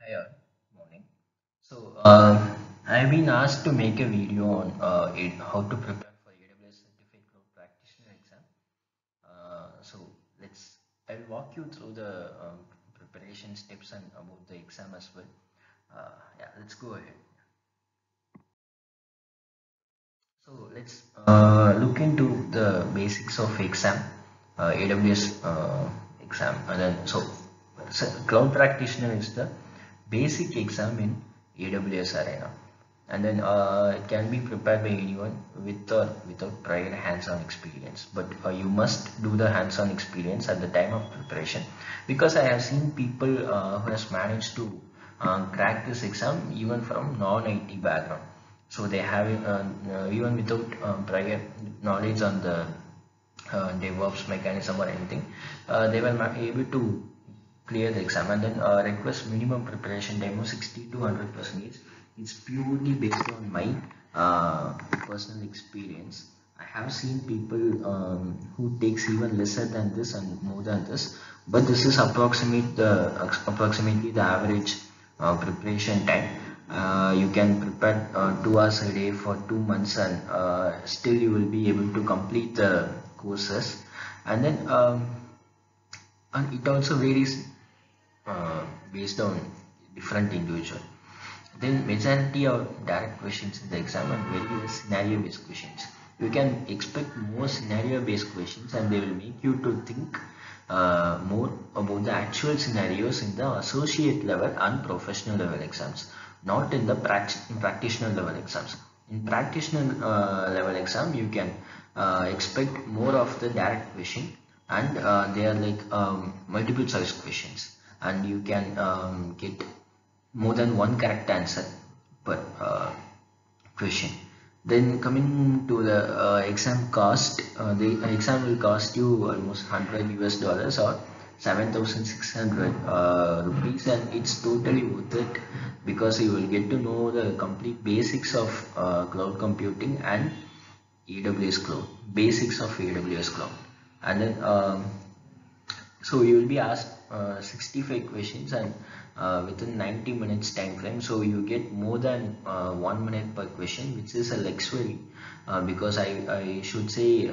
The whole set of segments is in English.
Hi, morning. I've been asked to make a video on how to prepare for AWS Certified Cloud Practitioner exam. So I'll walk you through the preparation steps and about the exam as well. Yeah, let's go ahead. So let's look into the basics of exam, AWS exam, and then Cloud Practitioner is the basic exam in AWS Arena, and then it can be prepared by anyone with or without prior hands-on experience. But you must do the hands-on experience at the time of preparation, because I have seen people who has managed to crack this exam even from non-IT background. So they have even without prior knowledge on the DevOps mechanism or anything, they were not able to clear the exam. And then request minimum preparation time of 60 to 100%. It's purely based on my personal experience. I have seen people who takes even lesser than this and more than this, but this is approximately the average preparation time. You can prepare 2 hours a day for 2 months, and still you will be able to complete the courses. And then and it also varies based on different individual. Then majority of direct questions in the exam and very less scenario based questions. You can expect more scenario based questions, and they will make you to think more about the actual scenarios in the associate level and professional level exams, not in the practitioner level exams. In practitioner level exam, you can expect more of the direct question, and they are like multiple choice questions, and you can get more than one correct answer per question. Then coming to the exam cost, the exam will cost you almost $100 or 7,600 rupees, and it's totally worth it, because you will get to know the complete basics of cloud computing and AWS cloud, basics of AWS cloud. And then so you will be asked 65 questions, and within 90 minutes time frame. So you get more than 1 minute per question, which is a luxury, because I should say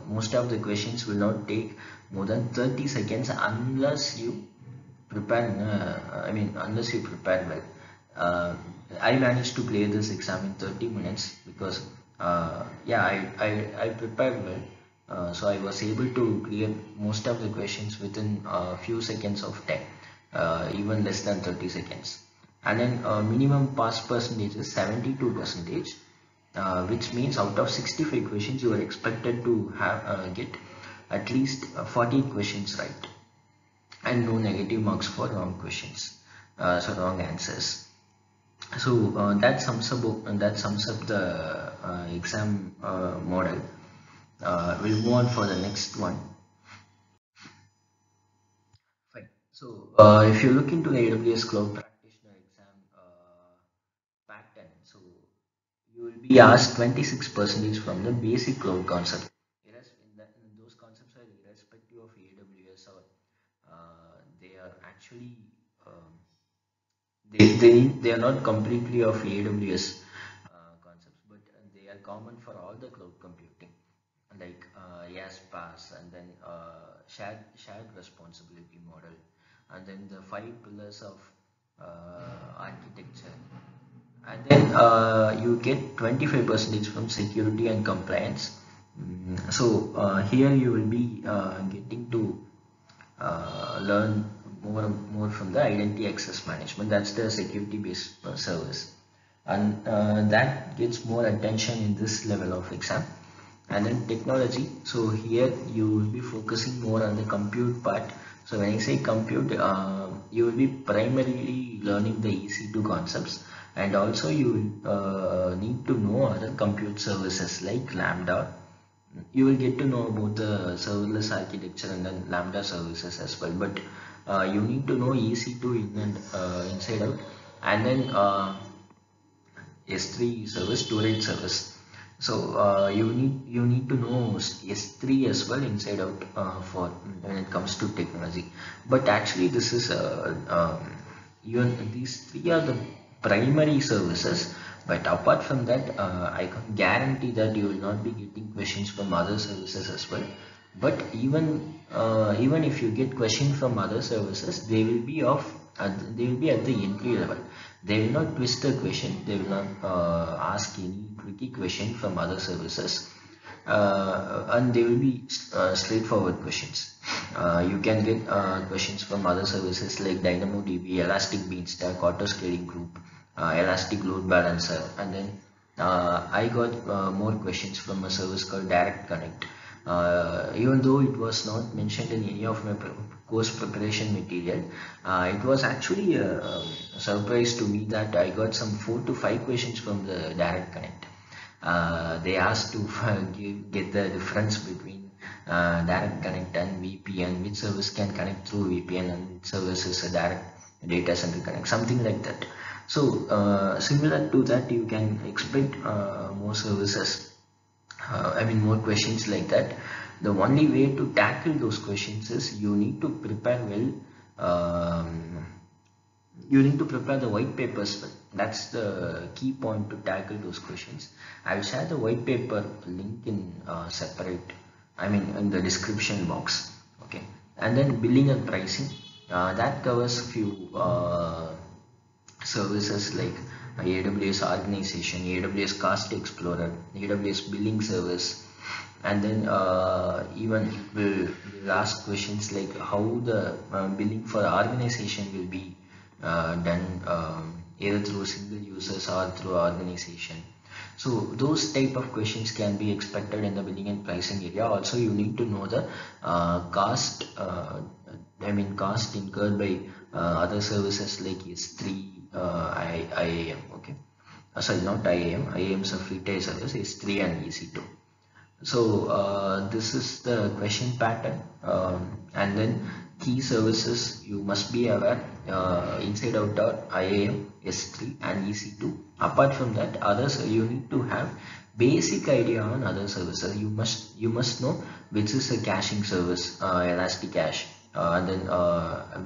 most of the questions will not take more than 30 seconds unless you prepare. Unless you prepare well. I managed to clear this exam in 30 minutes because yeah, I prepared well. So I was able to clear most of the questions within a few seconds of time, even less than 30 seconds. And then minimum pass percentage is 72%, which means out of 65 questions you are expected to have get at least 40 questions right, and no negative marks for wrong questions, so wrong answers. So that sums up the exam model. We'll move on for the next one. Fine. So if you look into the AWS Cloud Practitioner exam pattern, so you will be asked 26% from the basic cloud concept. In those concepts are irrespective of AWS, or they are actually they are not completely of AWS concepts, but they are common for all the cloud computing, like YASPAS, and then shared responsibility model, and then the 5 pillars of architecture. And then you get 25% from security and compliance. So here you will be getting to learn more from the identity access management. That's the security based service, and that gets more attention in this level of exam. And then technology, so here you will be focusing more on the compute part. So when I say compute, you will be primarily learning the EC2 concepts, and also you need to know other compute services like Lambda. You will get to know about the serverless architecture and then Lambda services as well, but you need to know EC2 in and inside out, and then S3 service, storage service. So you need to know S3 as well inside out for when it comes to technology. But actually this is even these three are the primary services. But apart from that, I can guarantee that you will not be getting questions from other services as well. But even if you get questions from other services, they will be they will be at the entry level. They will not twist the question. They will not ask any tricky question from other services, and they will be straightforward questions. You can get questions from other services like DynamoDB, Elastic Beanstalk, Auto Scaling Group, Elastic Load Balancer, and then I got more questions from a service called Direct Connect. Even though it was not mentioned in any of my course preparation material, it was actually a surprise to me that I got some 4 to 5 questions from the Direct Connect. They asked to get the difference between Direct Connect and VPN, which service can connect through VPN and which service is a direct data center connect, something like that. So similar to that, you can expect more services, more questions like that. The only way to tackle those questions is you need to prepare well. You need to prepare the white papers well. That's the key point to tackle those questions. I'll share the white paper link in in the description box. Okay, and then billing and pricing. That covers few services like AWS organization, AWS Cost Explorer, AWS billing service, and then even will ask questions like how the billing for the organization will be done, either through single users or through organization. So those type of questions can be expected in the billing and pricing area. Also, you need to know the cost cost incurred by other services like S3, IAM. Okay, sorry, not IAM. IAM is a free tier service. S3 and EC2. So this is the question pattern, and then key services you must be aware inside out IAM, S3 and EC2. Apart from that, others you need to have basic idea on other services. You must know which is a caching service, Elasticache, and then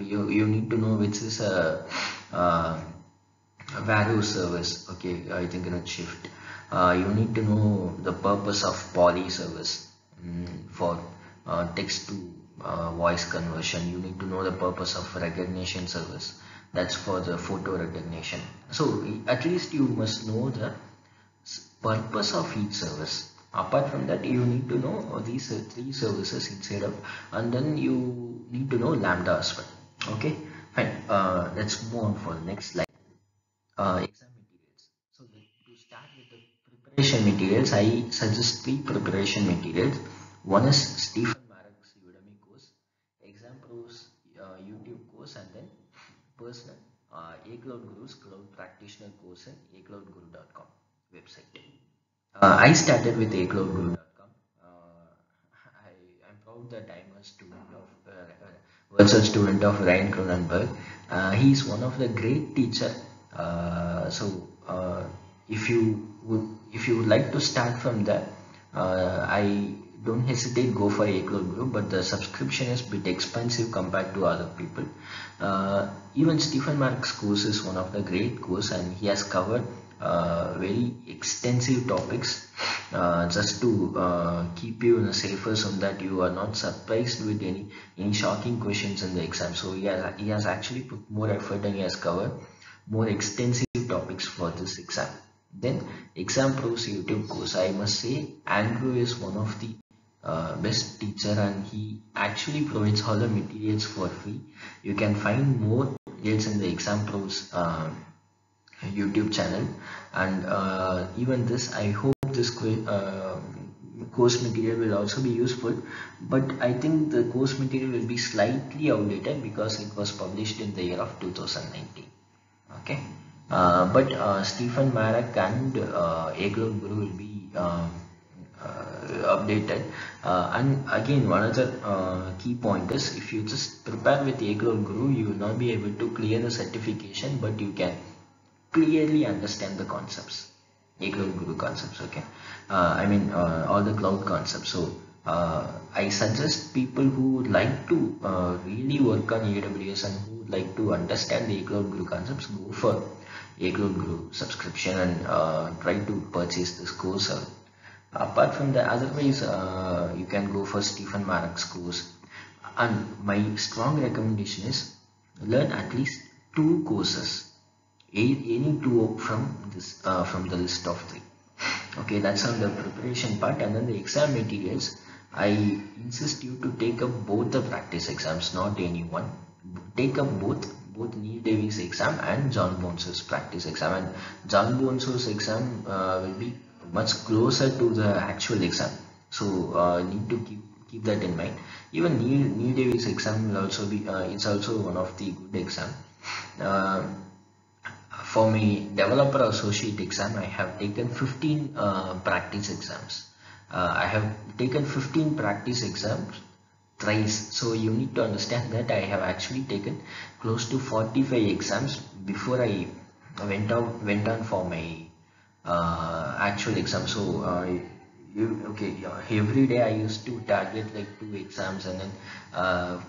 you need to know which is a Varoos service. Okay, I think Redshift. You need to know the purpose of Poly service for text to voice conversion. You need to know the purpose of recognition service. That's for the photo recognition. So at least you must know the purpose of each service. Apart from that, you need to know these three services inside of, and then you need to know Lambda as well. Okay, fine. Let's move on for the next slide. Exam materials. So to start with the preparation materials, I suggest three preparation materials. One is Stephen Marek's Udemy course, Exam Pro's YouTube course, and then personal A-Cloud Guru's Cloud Practitioner course in acloudguru.com website. I started with acloudguru.com. I'm proud that I'm a student of virtual student of Ryan Cronenberg. He is one of the great teacher. If you would like to start from there, I don't hesitate, go for A-Cloud Guru, but the subscription is a bit expensive compared to other people. Even Stephen Marek's course is one of the great course, and he has covered very extensive topics just to keep you in a safer zone, that you are not surprised with any shocking questions in the exam. So he has actually put more effort, and he has covered more extensive topics for this exam. Then Exam Pro's YouTube course, I must say Andrew is one of the best teacher, and he actually provides all the materials for free. You can find more details in the Exam Pro's YouTube channel, and even this, I hope this course material will also be useful, but I think the course material will be slightly outdated because it was published in the year of 2019. Okay, but Stephen Marek and A-Cloud Guru will be updated, and again, one other key point is, if you just prepare with A-Cloud Guru, you will not be able to clear the certification, but you can clearly understand the concepts, A-Cloud Guru concepts. Okay, all the cloud concepts. So I suggest people who like to really work on AWS and who like to understand the A-Cloud Guru concepts, go for A-Cloud Guru subscription and try to purchase this course. Apart from that, otherwise you can go for Stephen Marek's course. And my strong recommendation is learn at least 2 courses, any two from the list of 3. Okay, that's on the preparation part. And then the exam materials, I insist you to take up both the practice exams, not any one. Take up both Neil Davies exam and John Bones's practice exam. And John Bones's exam will be much closer to the actual exam, so need to keep that in mind. Even Neil Davies exam will also be it's also one of the good exam. For my developer associate exam, I have taken 15 practice exams. I have taken 15 practice exams thrice. So you need to understand that I have actually taken close to 45 exams before I went on for my actual exam. So every day I used to target like 2 exams, and then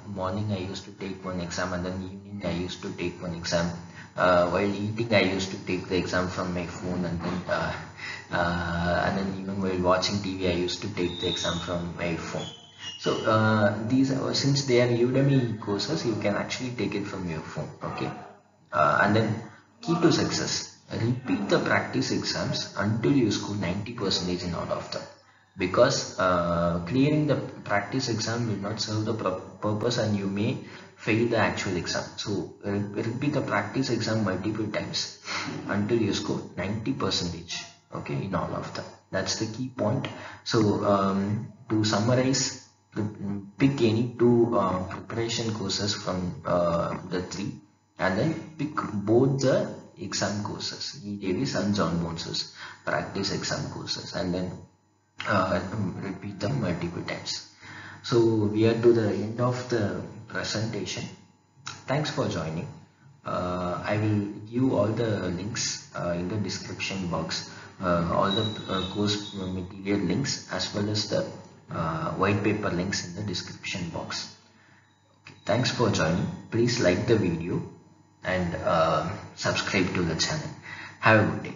morning I used to take 1 exam, and then evening I used to take 1 exam. While eating I used to take the exam from my phone, and then even while watching TV I used to take the exam from my phone. So these are, since they are Udemy courses, you can actually take it from your phone. Okay, and then key to success: repeat the practice exams until you score 90% in all of them. Because clearing the practice exam will not serve the purpose, and you may fail the actual exam. So repeat the practice exam multiple times until you score 90%. Okay, in all of them. That's the key point. So to summarize, pick any 2 preparation courses from the 3, and then pick both the exam courses, Neil Davies and John Bones's practice exam courses, and then repeat them multiple times. So we are to the end of the presentation. Thanks for joining. I will give all the links in the description box, all the course material links as well as the white paper links in the description box. Okay, thanks for joining. Please like the video and subscribe to the channel. Have a good day.